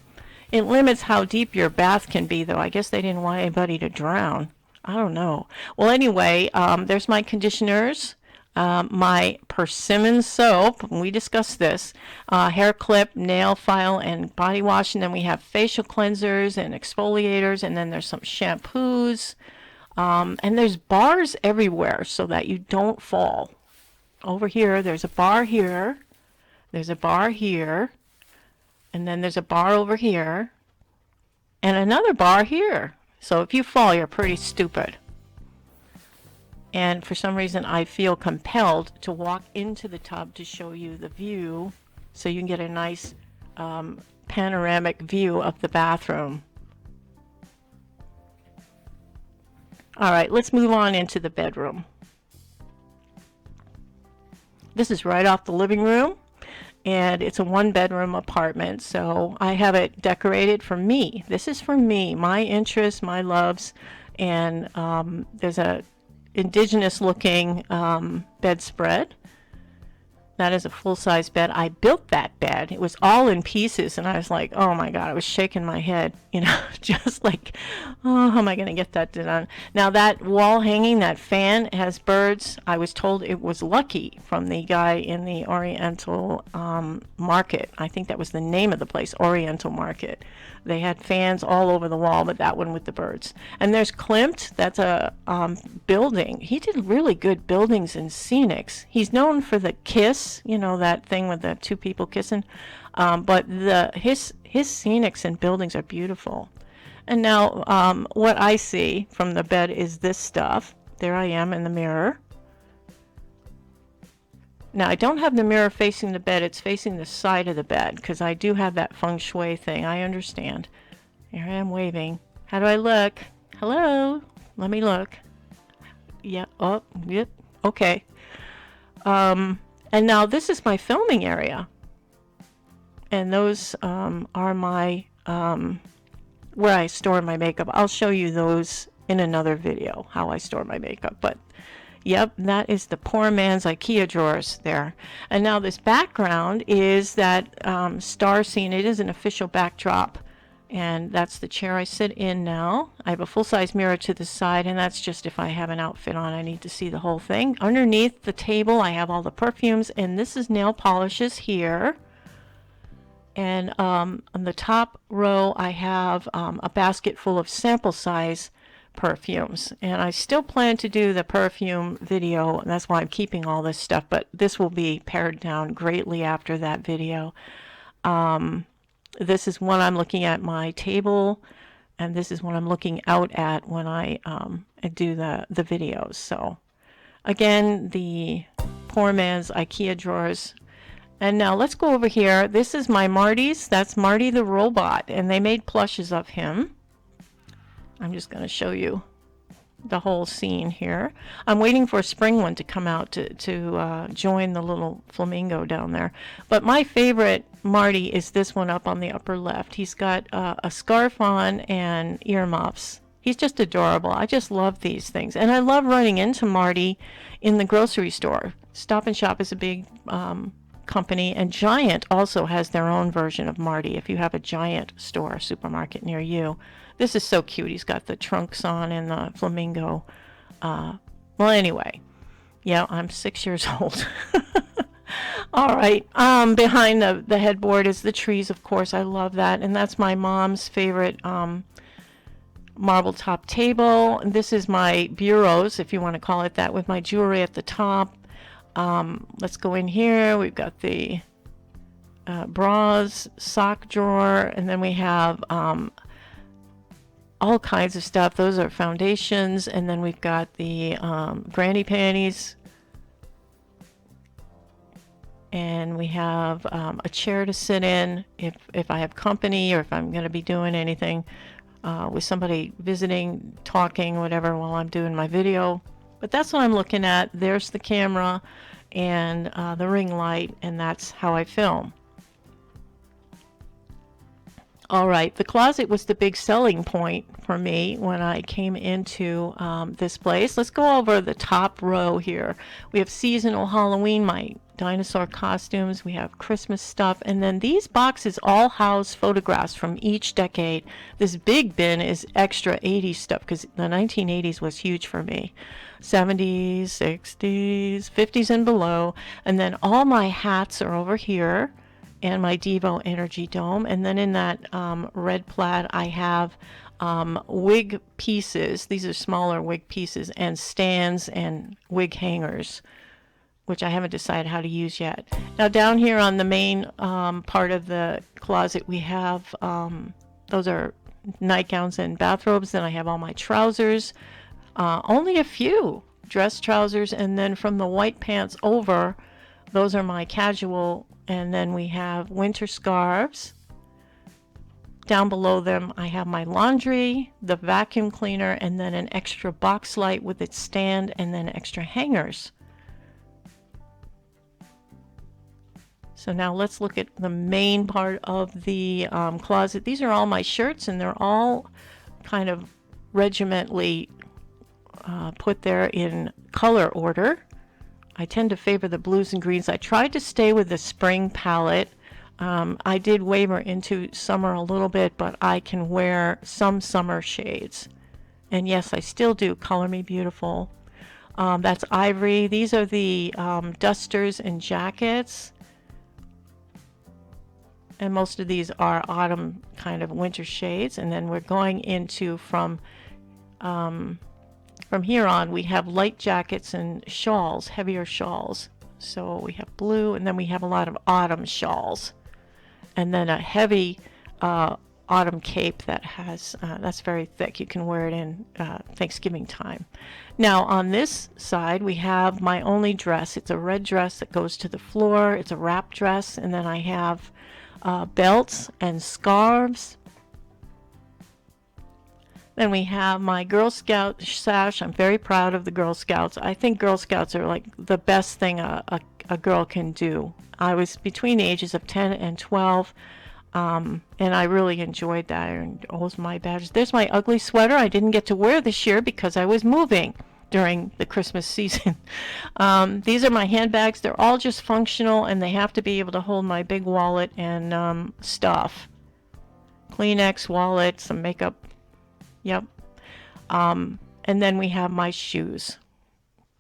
It limits how deep your bath can be, though. I guess they didn't want anybody to drown. I don't know. Well, anyway, there's my conditioners. My persimmon soap, we discussed this, hair clip, nail file, and body wash, and then we have facial cleansers and exfoliators, and then there's some shampoos, and there's bars everywhere so that you don't fall. Over here, there's a bar here, there's a bar here, and then there's a bar over here, and another bar here. So if you fall, you're pretty stupid. And for some reason, I feel compelled to walk into the tub to show you the view so you can get a nice panoramic view of the bathroom. All right, let's move on into the bedroom. This is right off the living room, and it's a one-bedroom apartment, so I have it decorated for me. This is for me, my interests, my loves, and there's a indigenous looking bedspread. That is a full-size bed. I built that bed. It was all in pieces, and I was like, oh my God, I was shaking my head, you know, just like, oh, how am I going to get that done? Now that wall hanging, that fan has birds. I was told it was lucky from the guy in the Oriental Market. I think that was the name of the place, Oriental Market. They had fans all over the wall, but that one with the birds. And there's Klimt. That's a building. He did really good buildings and scenics. He's known for the kiss, you know, that thing with the two people kissing. But his scenics and buildings are beautiful. And now what I see from the bed is this stuff. There I am in the mirror. Now, I don't have the mirror facing the bed. It's facing the side of the bed because I do have that feng shui thing. I understand. Here I am waving. How do I look? Hello? Let me look. Yeah. Oh, yep. Okay. And now this is my filming area. And those are my, where I store my makeup. I'll show you those in another video, how I store my makeup. But yep, that is the poor man's IKEA drawers there. And now this background is that star scene. It is an official backdrop. And that's the chair I sit in now. I have a full-size mirror to the side, and that's just if I have an outfit on, I need to see the whole thing. Underneath the table, I have all the perfumes, and this is nail polishes here. And on the top row, I have a basket full of sample size perfumes, and I still plan to do the perfume video, and that's why I'm keeping all this stuff, but this will be pared down greatly after that video. This is when I'm looking at my table, and this is what I'm looking out at when I do the videos. So again, the poor man's IKEA drawers. And now let's go over here. This is my Marty's. That's Marty the robot, and they made plushes of him. I'm just going to show you the whole scene here. I'm waiting for a spring one to come out to join the little flamingo down there. But my favorite Marty is this one up on the upper left. He's got a scarf on and earmuffs. He's just adorable. I just love these things. And I love running into Marty in the grocery store. Stop and Shop is a big company, and Giant also has their own version of Marty if you have a Giant store, supermarket near you. This is so cute. He's got the trunks on and the flamingo. Well, anyway, Yeah, I'm 6 years old. All right. Behind the headboard is the trees, of course. I love that. And that's my mom's favorite marble top table. And this is my bureaus, if you want to call it that, with my jewelry at the top. Let's go in here. We've got the bras, sock drawer, and then we have all kinds of stuff. Those are foundations, and then we've got the granny panties. And we have a chair to sit in if I have company or if I'm going to be doing anything with somebody visiting, talking, whatever, while I'm doing my video. But that's what I'm looking at. There's the camera and the ring light, and that's how I film. All right, the closet was the big selling point for me when I came into this place. Let's go over the top row here. We have seasonal Halloween, my dinosaur costumes. We have Christmas stuff. And then these boxes all house photographs from each decade. This big bin is extra 80s stuff because the 1980s was huge for me. 70s, 60s, 50s and below. And then all my hats are over here. And my Devo Energy Dome. And then in that red plaid, I have wig pieces. These are smaller wig pieces and stands and wig hangers, which I haven't decided how to use yet. Now down here on the main part of the closet, we have, those are nightgowns and bathrobes. Then I have all my trousers, only a few dress trousers. And then from the white pants over, those are my casual. And then we have winter scarves. Down below them, I have my laundry, the vacuum cleaner, and then an extra box light with its stand, and then extra hangers. So now let's look at the main part of the closet. These are all my shirts, and they're all kind of regimentally put there in color order. I tend to favor the blues and greens. I tried to stay with the spring palette. I did waver into summer a little bit, but I can wear some summer shades. And yes, I still do Color Me Beautiful. That's ivory. These are the dusters and jackets. And most of these are autumn kind of winter shades. And then we're going into from here on, we have light jackets and shawls, heavier shawls. So we have blue, and then we have a lot of autumn shawls. And then a heavy autumn cape that has, that's very thick. You can wear it in Thanksgiving time. Now on this side, we have my only dress. It's a red dress that goes to the floor. It's a wrap dress. And then I have belts and scarves. Then we have my Girl Scout sash. I'm very proud of the Girl Scouts. I think Girl Scouts are like the best thing a girl can do. I was between the ages of 10 and 12, and I really enjoyed that. And all my badges. There's my ugly sweater I didn't get to wear this year because I was moving during the Christmas season. These are my handbags. They're all just functional, and they have to be able to hold my big wallet and stuff. Kleenex, wallet, some makeup. Yep. And then we have my shoes.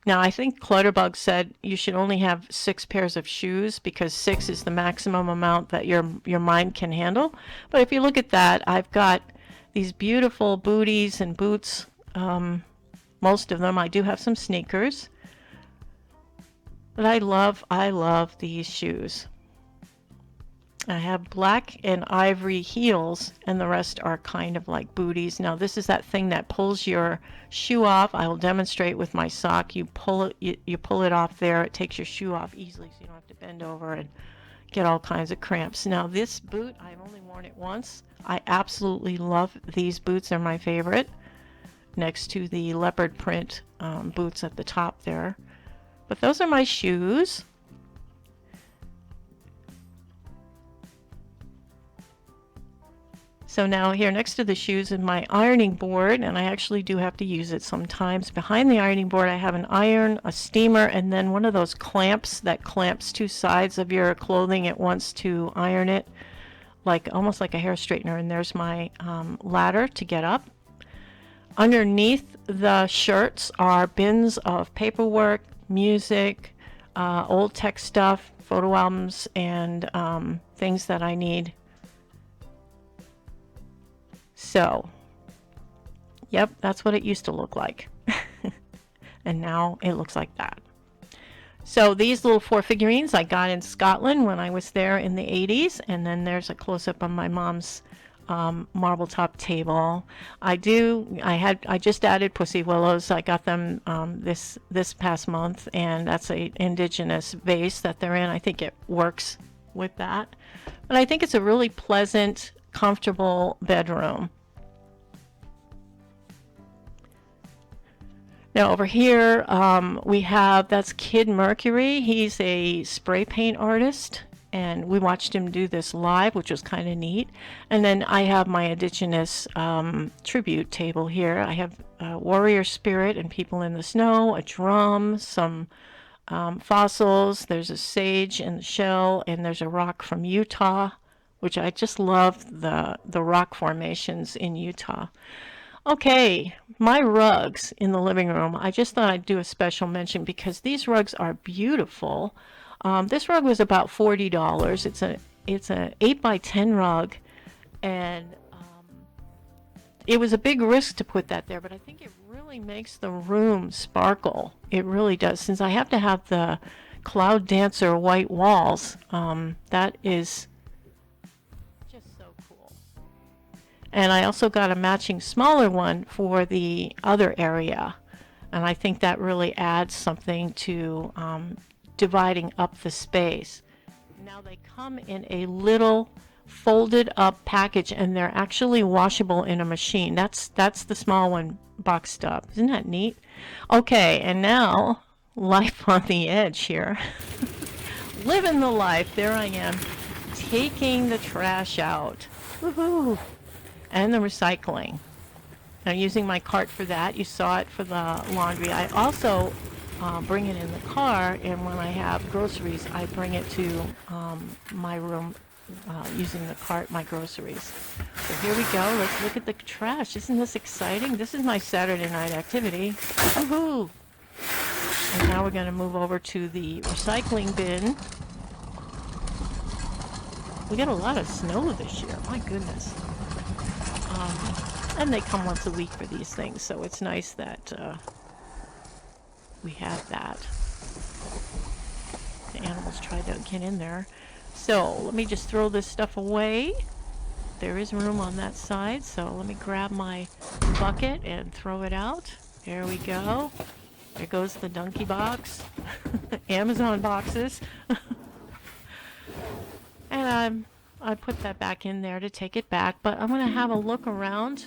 Now, I think Clutterbug said you should only have 6 pairs of shoes because 6 is the maximum amount that your mind can handle. But if you look at that, I've got these beautiful booties and boots. Most of them. I do have some sneakers. But I love these shoes. I have black and ivory heels, and the rest are kind of like booties. Now this is that thing that pulls your shoe off. I will demonstrate with my sock. You pull it off there. It takes your shoe off easily, so you don't have to bend over and get all kinds of cramps. Now this boot, I've only worn it once. I absolutely love these boots. They're my favorite, next to the leopard print boots at the top there. But those are my shoes. So now here next to the shoes is my ironing board, and I actually do have to use it sometimes. Behind the ironing board I have an iron, a steamer, and then one of those clamps that clamps 2 sides of your clothing at once to iron it, like almost like a hair straightener. And there's my ladder to get up. Underneath the shirts are bins of paperwork, music, old tech stuff, photo albums, and things that I need. So, yep, that's what it used to look like. And now it looks like that. So these little 4 figurines I got in Scotland when I was there in the 80s. And then there's a close-up on my mom's marble top table. I just added Pussy Willows. I got them this past month, and that's a indigenous vase that they're in. I think it works with that. But I think it's a really pleasant, comfortable bedroom. Now over here we have, that's Kid Mercury. He's a spray paint artist, and we watched him do this live, which was kind of neat. And then I have my indigenous tribute table here. I have a warrior spirit and people in the snow, a drum, some fossils. There's a sage in the shell, and there's a rock from Utah, which I just love the rock formations in Utah. Okay, my rugs in the living room. I just thought I'd do a special mention because these rugs are beautiful. This rug was about $40. It's a 8x10 rug, and it was a big risk to put that there, but I think it really makes the room sparkle. It really does. Since I have to have the Cloud Dancer white walls, that is just so cool. And I also got a matching smaller one for the other area, and I think that really adds something to dividing up the space. Now they come in a little folded up package, and they're actually washable in a machine. That's the small one boxed up. Isn't that neat? Okay, and now life on the edge here. Living the life. There I am, taking the trash out. Woohoo! And the recycling. I'm using my cart for that. You saw it for the laundry. I also bring it in the car, and when I have groceries, I bring it to my room using the cart, my groceries. So here we go. Let's look at the trash. Isn't this exciting? This is my Saturday night activity. Woohoo! And now we're going to move over to the recycling bin. We got a lot of snow this year. My goodness. And they come once a week for these things, so it's nice that we have that. The animals tried to get in there. So let me just throw this stuff away. There is room on that side, so let me grab my bucket and throw it out. There we go. There goes the donkey box. Amazon boxes. And I put that back in there to take it back, but I'm going to have a look around.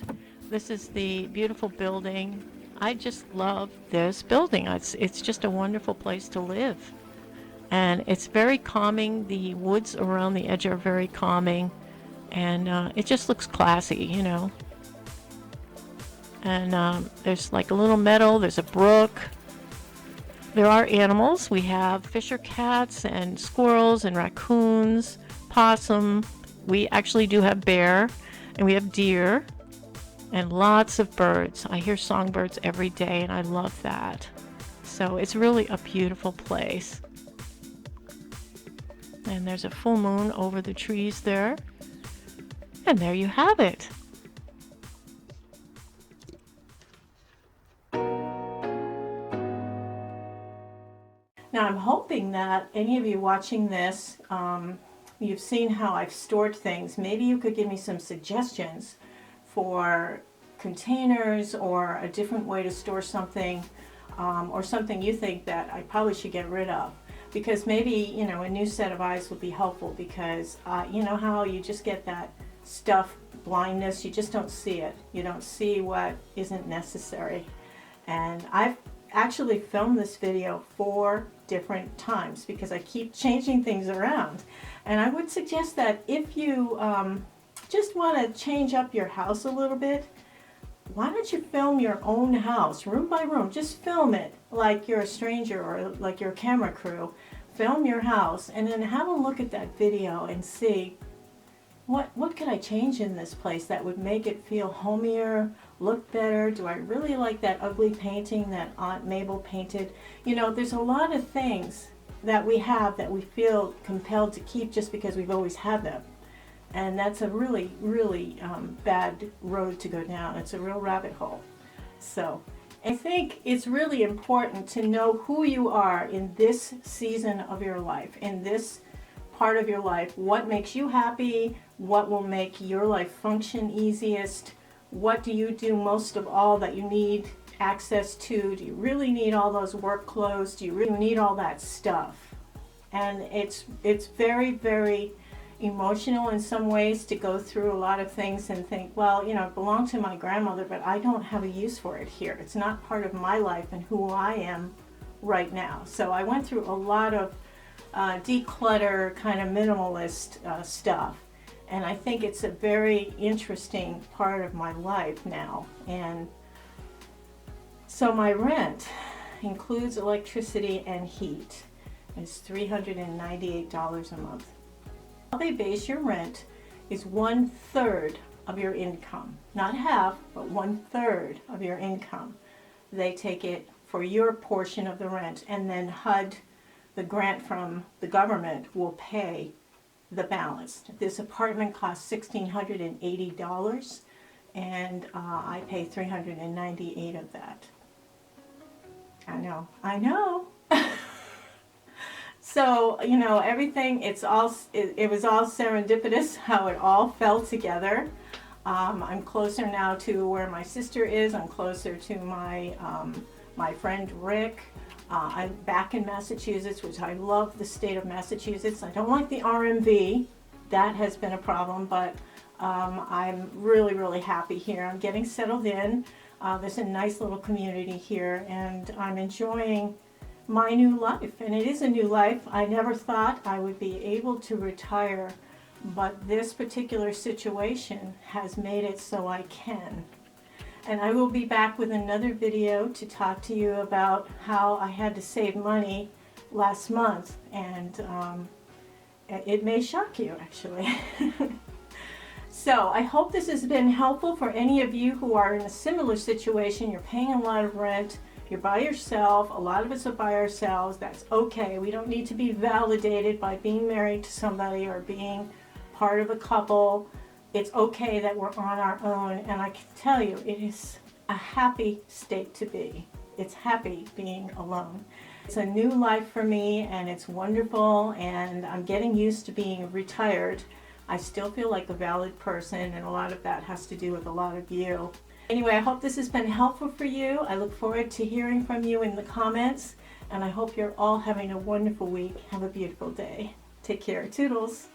This is the beautiful building. I just love this building. It's just a wonderful place to live. And it's very calming. The woods around the edge are very calming. And it just looks classy, you know. And there's like a little meadow. There's a brook. There are animals. We have fisher cats and squirrels and raccoons, possum. We actually do have bear, and we have deer, and lots of birds. I hear songbirds every day, and I love that. So it's really a beautiful place. And there's a full moon over the trees there. And there you have it. Now I'm hoping that any of you watching this, you've seen how I've stored things. Maybe you could give me some suggestions for containers or a different way to store something, or something you think that I probably should get rid of. Because maybe, you know, a new set of eyes will be helpful, because you know how you just get that stuff blindness, you just don't see it. You don't see what isn't necessary. And I've actually filmed this video 4 different times because I keep changing things around. And I would suggest that if you just want to change up your house a little bit, why don't you film your own house, room by room? Just film it like you're a stranger or like you're a camera crew. Film your house and then have a look at that video and see what could I change in this place that would make it feel homier look better? Do I really like that ugly painting that Aunt Mabel painted? You know, there's a lot of things that we have that we feel compelled to keep just because we've always had them. And that's a really, really bad road to go down. It's a real rabbit hole. So I think it's really important to know who you are in this season of your life, in this part of your life. What makes you happy? What will make your life function easiest? What do you do most of all that you need access to? Do you really need all those work clothes? Do you really need all that stuff? And it's very, very emotional in some ways to go through a lot of things and think, well, you know, it belonged to my grandmother, but I don't have a use for it here. It's not part of my life and who I am right now. So I went through a lot of declutter, kind of minimalist stuff. And I think it's a very interesting part of my life now. And so my rent includes electricity and heat. It's $398 a month. How they base your rent is 1/3 of your income. Not half, but 1/3 of your income. They take it for your portion of the rent, and then HUD, the grant from the government, will pay the balance. This apartment costs $1,680, and I pay $398 of that. I know. So, you know, everything, it was all serendipitous how it all fell together. I'm closer now to where my sister is. I'm closer to my friend Rick. I'm back in Massachusetts, which I love the state of Massachusetts. I don't like the RMV. That has been a problem, but I'm really, really happy here. I'm getting settled in. There's a nice little community here, and I'm enjoying my new life. And it is a new life. I never thought I would be able to retire, but this particular situation has made it so I can. And I will be back with another video to talk to you about how I had to save money last month, and it may shock you, actually. So I hope this has been helpful for any of you who are in a similar situation. You're paying a lot of rent, you're by yourself, a lot of us are by ourselves. That's okay. We don't need to be validated by being married to somebody or being part of a couple. It's okay that we're on our own, and I can tell you, it is a happy state to be. It's happy being alone. It's a new life for me, and it's wonderful, and I'm getting used to being retired. I still feel like a valid person, and a lot of that has to do with a lot of you. Anyway, I hope this has been helpful for you. I look forward to hearing from you in the comments, and I hope you're all having a wonderful week. Have a beautiful day. Take care. Toodles.